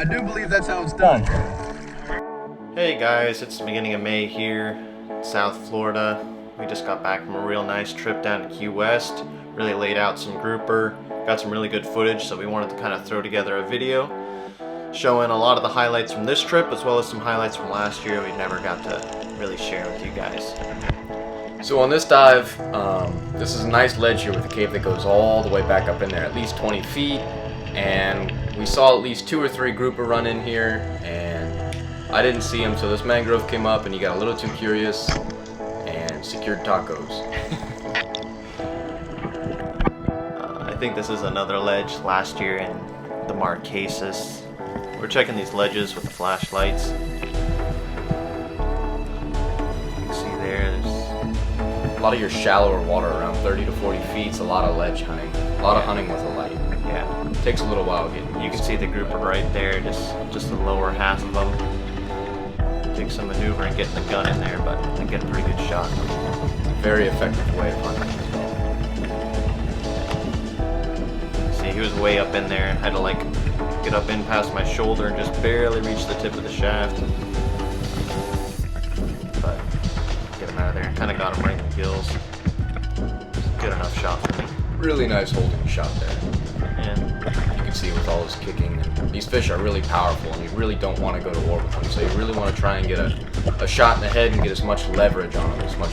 I do believe that's how it's done. Hey guys, it's the beginning of May here, South Florida. We just got back from a real nice trip down to Key West. Really laid out some grouper, got some really good footage, so we wanted to kind of throw together a video showing a lot of the highlights from this trip as well as some highlights from last year we never got to really share with you guys. So on this dive, this is a nice ledge here with a cave that goes all the way back up in there, at least 20 feet, and we saw at least 2 or 3 grouper run in here, and I didn't see them, so this mangrove came up and he got a little too curious and secured tacos. I think this is another ledge last year in the Marquesas. We're checking these ledges with the flashlights. You can see there's A lot of your shallower water, around 30 to 40 feet, it's a lot of ledge hunting. A lot of hunting with a light. yeah. It takes a little while getting You used can see the grouper right there, just the lower half of them. Take some maneuvering getting the gun in there, but I get a pretty good shot. very effective way of hunting as well. See, he was way up in there. I had to like get up in past my shoulder and just barely reach the tip of the shaft. But get him out of there. Kind of got him right in the gills. Good enough shot for me. Really nice holding shot there. Yeah. You can see with all this kicking, and these fish are really powerful, and you really don't want to go to war with them. So you really want to try and get a shot in the head and get as much leverage on them as much,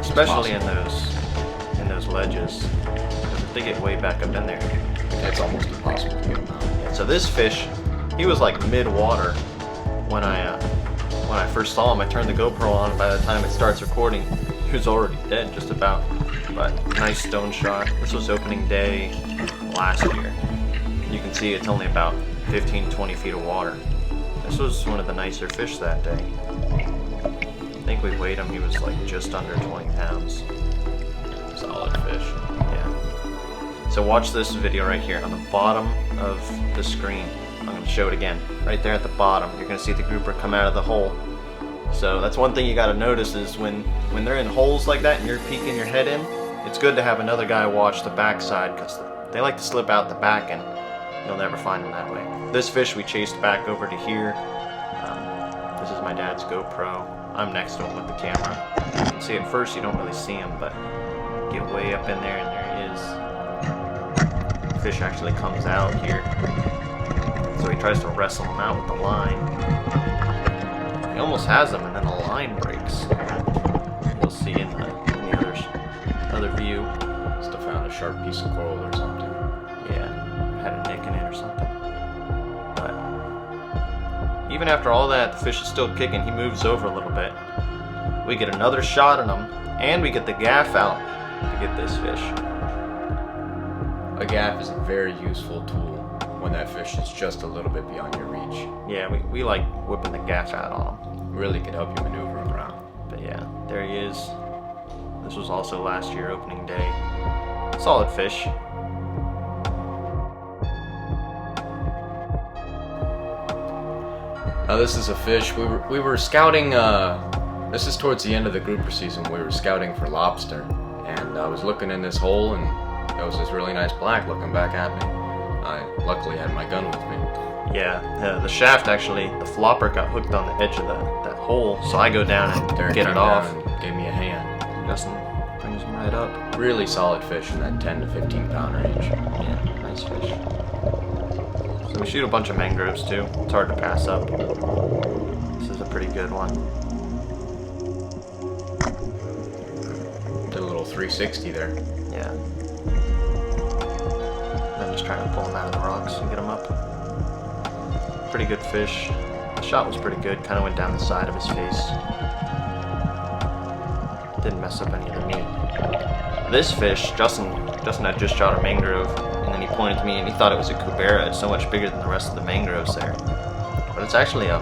Especially in possible. those ledges. If they get way back up in there. It's almost impossible to get them out. So this fish, he was like mid-water when I first saw him. I turned the GoPro on. By the time it starts recording, he was already dead, just about. But nice stone shot. This was opening day last year. You can see it's only about 15-20 feet of water. This was one of the nicer fish that day. I think we weighed him. He was like just under 20 pounds. Solid fish. Yeah. So watch this video right here on the bottom of the screen. I'm going to show it again. Right there at the bottom, you're going to see the grouper come out of the hole. So that's one thing you got to notice is when they're in holes like that and you're peeking your head in, it's good to have another guy watch the backside because they like to slip out the back and you'll never find them that way. This fish we chased back over to here. This is my dad's GoPro. I'm next to him with the camera. You can see at first you don't really see him, but get way up in there and there he is. The fish actually comes out here. So he tries to wrestle him out with the line. He almost has him and then the line breaks. You'll see in the other view. Must have found a sharp piece of coral or something. Yeah, had a nick in it or something. But even after all that, the fish is still kicking. He moves over a little bit. We get another shot on him, and we get the gaff out to get this fish. A gaff is a very useful tool when that fish is just a little bit beyond your reach. Yeah, we like whipping the gaff out on him. Really could help you maneuver him around. But yeah, there he is. This was also last year, opening day. Solid fish. Now this is a fish, we were scouting, this is towards the end of the grouper season, we were scouting for lobster, and I was looking in this hole and there was this really nice black looking back at me. I luckily had my gun with me. Yeah, the shaft actually, the flopper got hooked on the edge of that hole, so I go down and Derek get came it down off. and gave me a hand. Justin brings him right up. Really solid fish in that 10 to 15 pound range. Yeah, nice fish. So we shoot a bunch of mangroves too. It's hard to pass up. This is a pretty good one. Did a little 360 there. Yeah. I'm just trying to pull him out of the rocks and get him up. Pretty good fish. The shot was pretty good. Kind of went down the side of his face. Didn't mess up any of the meat. This fish, Justin had just shot a mangrove, and then he pointed to me and he thought it was a cubera. It's so much bigger than the rest of the mangroves there. But it's actually a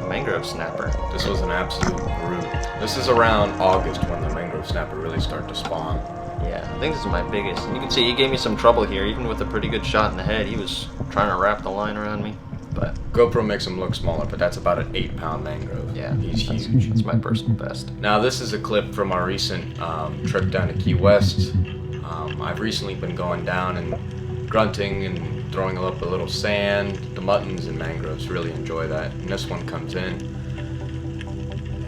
mangrove snapper. This was an absolute brute. This is around August when the mangrove snapper really start to spawn. Yeah, I think this is my biggest. And you can see he gave me some trouble here, even with a pretty good shot in the head. He was trying to wrap the line around me. But GoPro makes him look smaller, but that's about an 8 pound mangrove. yeah, He's huge. It's my personal best. Now this is a clip from our recent trip down to Key West. I've recently been going down and grunting and throwing up a little sand. The muttons and mangroves really enjoy that. And this one comes in,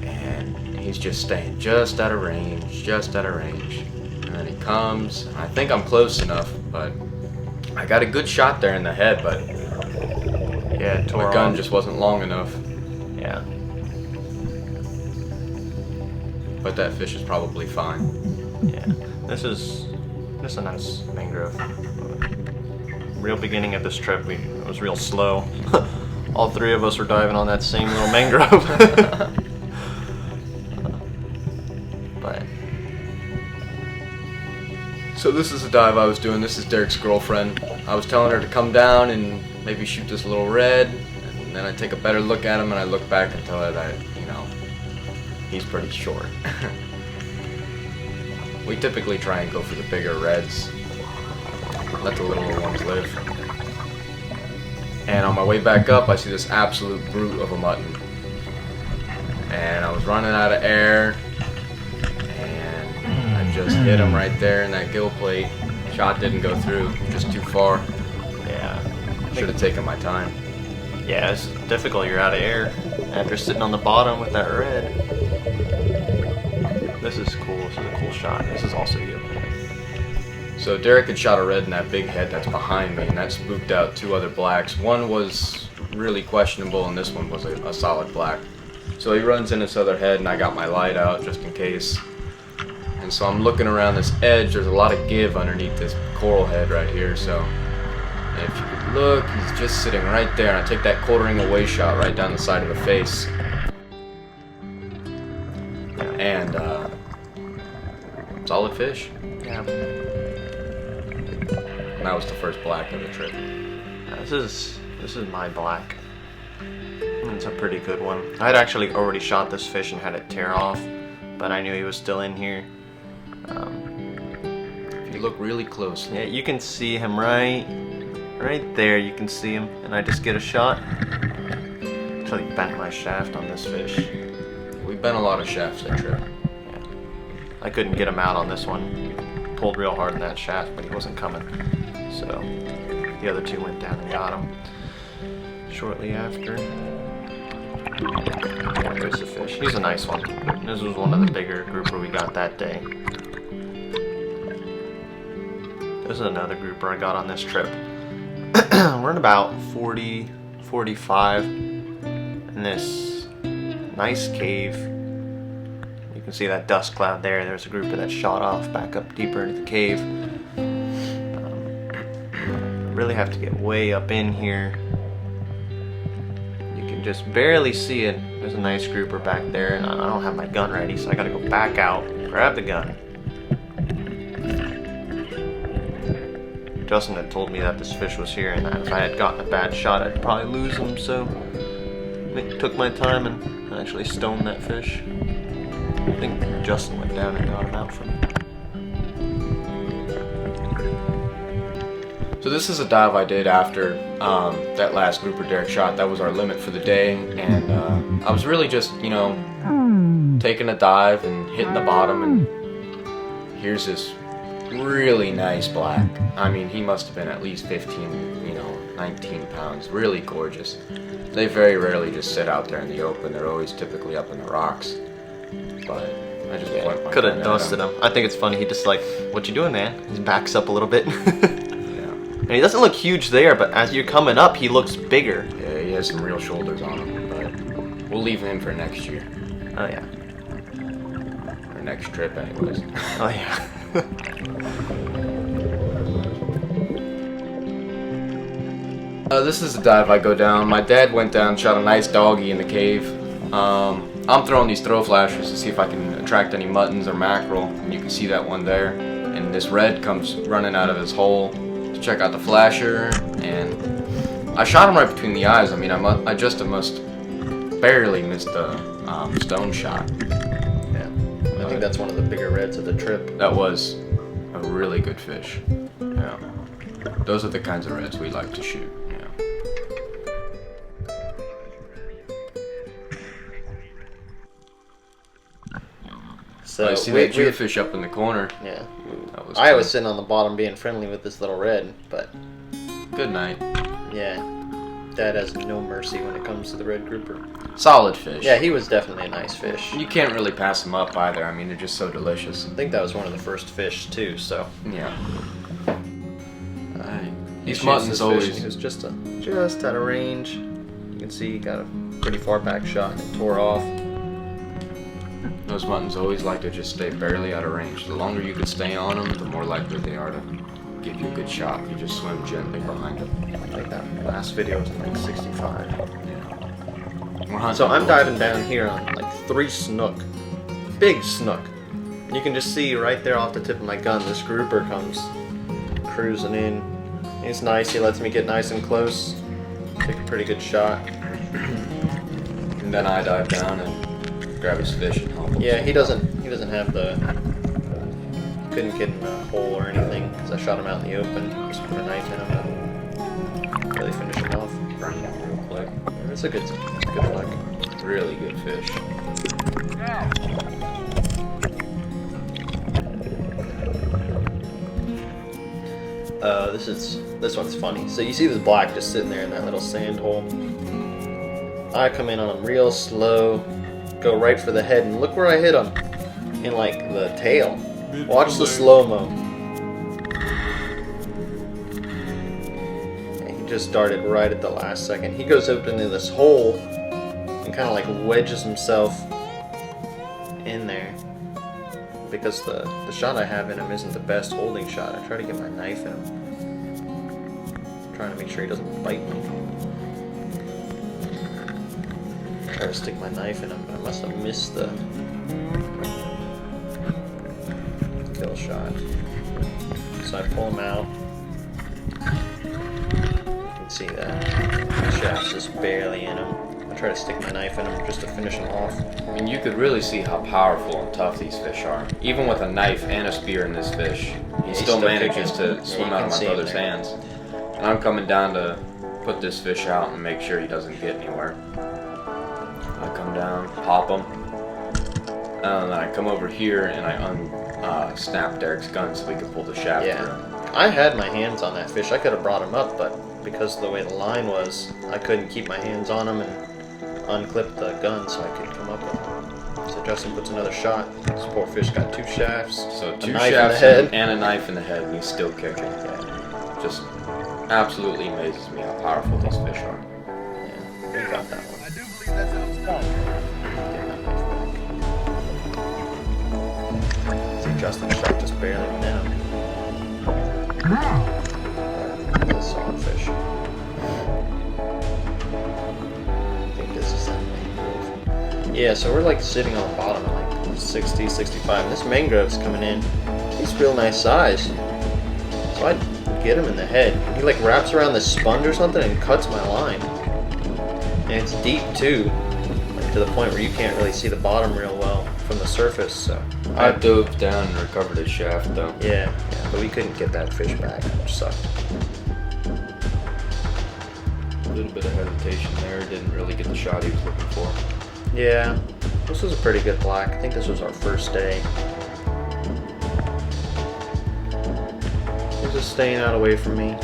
and he's just staying just out of range, just out of range. And then he comes. I think I'm close enough, but I got a good shot there in the head, but Yeah, it tore my gun off. just wasn't long enough. Yeah. But that fish is probably fine. Yeah. This is a nice mangrove. Real beginning of this trip, it was real slow. All three of us were diving on that same little mangrove. But So this is the dive I was doing. This is Derek's girlfriend. I was telling her to come down and maybe shoot this little red, and then I take a better look at him and I look back and tell her that, you know, he's pretty short. We typically try and go for the bigger reds. Let the littler ones live. And on my way back up, I see this absolute brute of a mutton. And I was running out of air, and I just hit him right there in that gill plate. Shot didn't go through, just too far. yeah. Should have taken my time. Yeah, it's difficult. You're out of air after sitting on the bottom with that red. This is cool. This is a cool shot. This is also you. So Derek had shot a red in that big head that's behind me, and that spooked out two other blacks. One was really questionable, and this one was a solid black. So he runs in this other head, and I got my light out just in case. And so I'm looking around this edge. There's a lot of give underneath this coral head right here. So if you could look, he's just sitting right there, and I take that quartering away shot right down the side of the face. And solid fish. Yeah. And that was the first black of the trip. This is my black. It's a pretty good one. I had actually already shot this fish and had it tear off, but I knew he was still in here. If you look really close, Yeah, you can see him right there. You can see him, and I just get a shot. Actually bent my shaft on this fish. we've been a lot of shafts that trip. I couldn't get him out on this one. Pulled real hard in that shaft, but he wasn't coming. So the other two went down and got him. Shortly after. Yeah, there's the fish. He's a nice one. This was one of the bigger grouper we got that day. This is another grouper I got on this trip. We're in about 40, 45 in this nice cave. You can see that dust cloud there. There's a grouper that shot off back up deeper into the cave. Really have to get way up in here. You can just barely see it. There's a nice grouper back there, and I don't have my gun ready, so I gotta go back out, grab the gun. Justin had told me that this fish was here, and that if I had gotten a bad shot, I'd probably lose him, so I took my time and actually stoned that fish. I think Justin went down and got him out for me. So this is a dive I did after that last grouper Derek shot. That was our limit for the day, and I was really just, you know, taking a dive and hitting the bottom, and here's this really nice black. I mean, he must have been at least 15, 19 pounds. Really gorgeous. They very rarely just sit out there in the open. They're always typically up in the rocks. But I just went my Could have gun at dusted him. I think it's funny. He just like, what you doing, man? He backs up a little bit. Yeah. And he doesn't look huge there, but as you're coming up, he looks bigger. Yeah, he has some real shoulders on him, but we'll leave him for next year. Oh yeah. Or next trip, anyways. Oh yeah. This is the dive I go down. My dad went down, shot a nice doggy in the cave. I'm throwing these throw flashers to see if I can attract any muttons or mackerel. And you can see that one there. And this red comes running out of his hole to check out the flasher. And I shot him right between the eyes. I mean, I just must barely missed the stone shot. Yeah. I think that's one of the bigger reds of the trip. That was a really good fish. Yeah. Those are the kinds of reds we like to shoot. Yeah. So I see that jewfish up in the corner. Yeah. That was I cool. was sitting on the bottom being friendly with this little red, but Good night. Yeah. Dad has no mercy when it comes to the red grouper. Solid fish. Yeah, he was definitely a nice fish. You can't really pass them up either. I mean, they're just so delicious. I think that was one of the first fish too, so. Yeah. Alright. These muttons always... He was just out of range. You can see he got a pretty far back shot and it tore off. Those muttons always like to just stay barely out of range. The longer you can stay on them, the more likely they are to give you a good shot. You just swim gently behind them. I think that last video was like 65. Yeah. So I'm diving down here on like 3 snook. Big snook. You can just see right there off the tip of my gun, this grouper comes cruising in. He's nice, he lets me get nice and close. Take a pretty good shot. And then I dive down and grab his fish and help him. Yeah, he doesn't have the... couldn't get in a hole or anything, because I shot him out in the open. Just put a knife in him and really finish him off. Burn him real quick. It's a good flick. Really good fish. This one's funny. So you see this black just sitting there in that little sand hole. I come in on him real slow, go right for the head, and look where I hit him. In like the tail. Watch the slow-mo. And he just darted right at the last second. He goes up into this hole and kind of like wedges himself in there. Because the shot I have in him isn't the best holding shot. I try to get my knife in him. Trying to make sure he doesn't bite me. Try to stick my knife in him, but I must have missed the kill shot. So I pull him out. You can see that the shaft's just barely in him. I try to stick my knife in him just to finish him off. I mean, you could really see how powerful and tough these fish are. Even with a knife and a spear in this fish, he still manages to swim out of my brother's hands. And I'm coming down to put this fish out and make sure he doesn't get anywhere. I come down, pop him, and then I come over here and I snap Derek's gun so we could pull the shaft through. I had my hands on that fish. I could have brought him up, but because of the way the line was, I couldn't keep my hands on him and unclip the gun so I could come up with him. So Justin puts another shot. This poor fish got 2 shafts. So 2 shafts shafts in the head. and a knife in the head, and he's still kicking. Yeah. Just absolutely amazes me how powerful these fish are. Yeah, we got that one. I do believe that sounds fun. See, Justin's shot just barely went in him. That's a solid fish. I think this is that mangrove. Yeah, so we're like sitting on the bottom at like 60, 65, and this mangrove's coming in. He's real nice size. So I get him in the head. He like wraps around this sponge or something and cuts my line. And it's deep too, like to the point where you can't really see the bottom real well from the surface. So I dove down and recovered his shaft though. yeah, but we couldn't get that fish back, which sucked. A little bit of hesitation there. Didn't really get the shot he was looking for. Yeah, this was a pretty good black. I think this was our first day. He's just staying out away from me.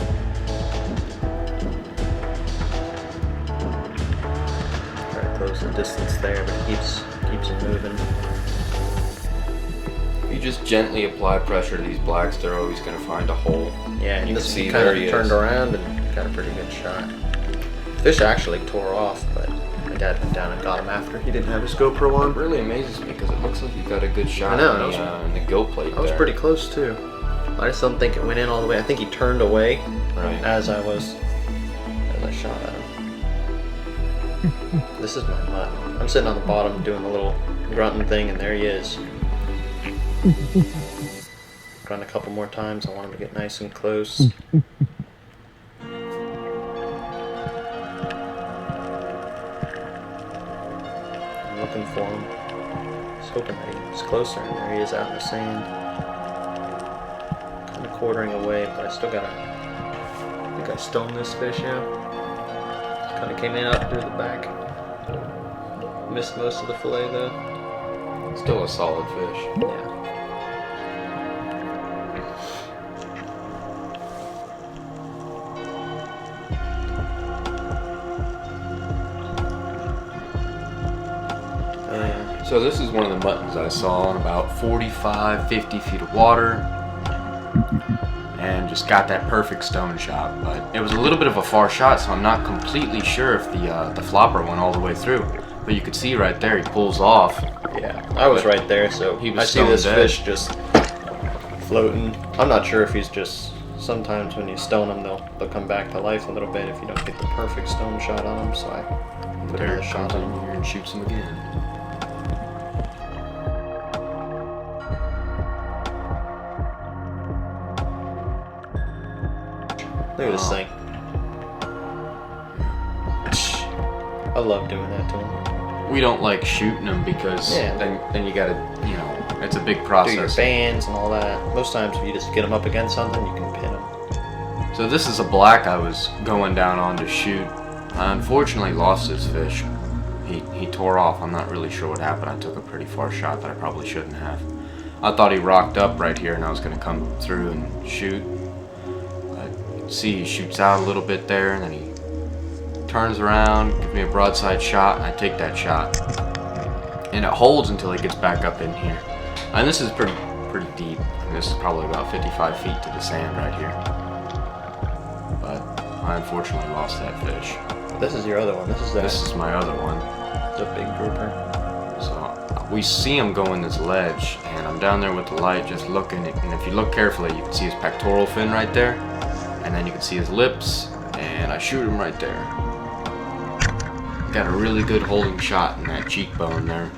Try to close the distance there, but he keeps it moving. If you just gently apply pressure to these blacks, they're always going to find a hole. Yeah, and You this can see kind there of he turned is. around and got a pretty good shot. Fish actually tore off, but my dad went down and got him after. He didn't have his GoPro It on. really amazes me because it looks like you got a good shot I know, in the gill plate I was there. pretty close too. I just don't think it went in all the way. I think he turned away Right. as I shot at him. This is my mutt. I'm sitting on the bottom doing the little grunting thing, and there he is. Grunt a couple more times. I want him to get nice and close. I'm looking for him. Just hoping that he's closer, and there he is out in the sand. Kind of quartering away, but I still gotta. I think I stoned this fish out. Kind of came in up through the back. Missed most of the fillet though. Still a solid fish. Yeah. So this is one of the muttons I saw in about 45, 50 feet of water, and just got that perfect stone shot. But it was a little bit of a far shot, so I'm not completely sure if the flopper went all the way through. But you could see right there, he pulls off. Yeah, I was right there, so I see this fish just floating. I'm not sure if he's just, sometimes when you stone them, they'll come back to life a little bit if you don't get the perfect stone shot on them, so I put another shot on here and shoots him again. Look at this thing. I love doing that to him. We don't like shooting them because then you gotta, you know, it's a big process. Do your bands and all that. Most times if you just get them up against something, you can pin them. So this is a black I was going down on to shoot. I unfortunately lost this fish. He tore off. I'm not really sure what happened. I took a pretty far shot that I probably shouldn't have. I thought he rocked up right here and I was gonna come through and shoot. See, he shoots out a little bit there, and then he turns around, gives me a broadside shot, and I take that shot. And it holds until he gets back up in here. And this is pretty deep. And this is probably about 55 feet to the sand right here. But I unfortunately lost that fish. This is your other one. This is my other one. It's a big grouper. So we see him go in this ledge, and I'm down there with the light just looking. And if you look carefully, you can see his pectoral fin right there. And then you can see his lips, and I shoot him right there. Got a really good holding shot in that cheekbone there,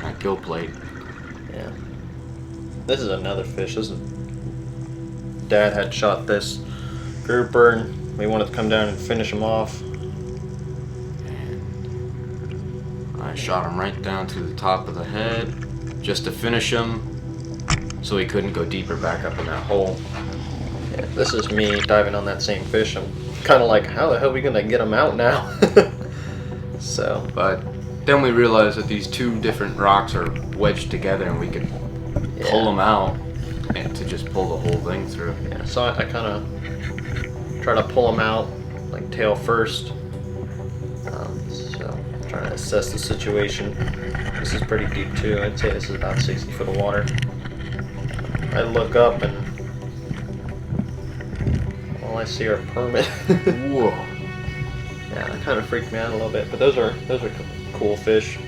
that gill plate. Yeah. This is another fish. Dad had shot this grouper, and we wanted to come down and finish him off. And I shot him right down to the top of the head, just to finish him, so he couldn't go deeper back up in that hole. Yeah, this is me diving on that same fish. I'm kind of like, how the hell are we gonna get him out now? So, but then we realized that these two different rocks are wedged together, and we could pull them out and to just pull the whole thing through. Yeah, so I kind of try to pull them out, like tail first. So trying to assess the situation. This is pretty deep too. I'd say this is about 60 foot of water. I look up and all I see are permit. Whoa. Yeah, that kind of freaked me out a little bit, but those are cool fish.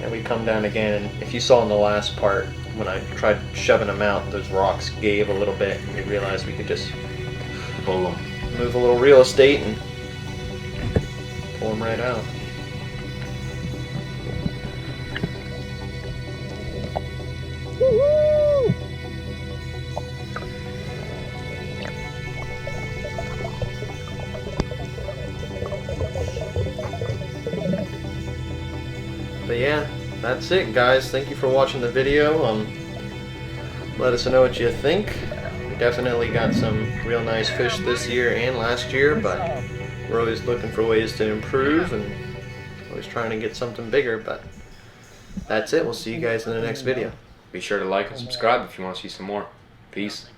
And we come down again, and if you saw in the last part, when I tried shoving them out, those rocks gave a little bit, and we realized we could just Pull them. Move a little real estate and pull them right out. But yeah, that's it guys. Thank you for watching the video. Let us know what you think. We definitely got some real nice fish this year and last year, but we're always looking for ways to improve and always trying to get something bigger. But that's it. We'll see you guys in the next video. Be sure to like and subscribe if you want to see some more. Peace.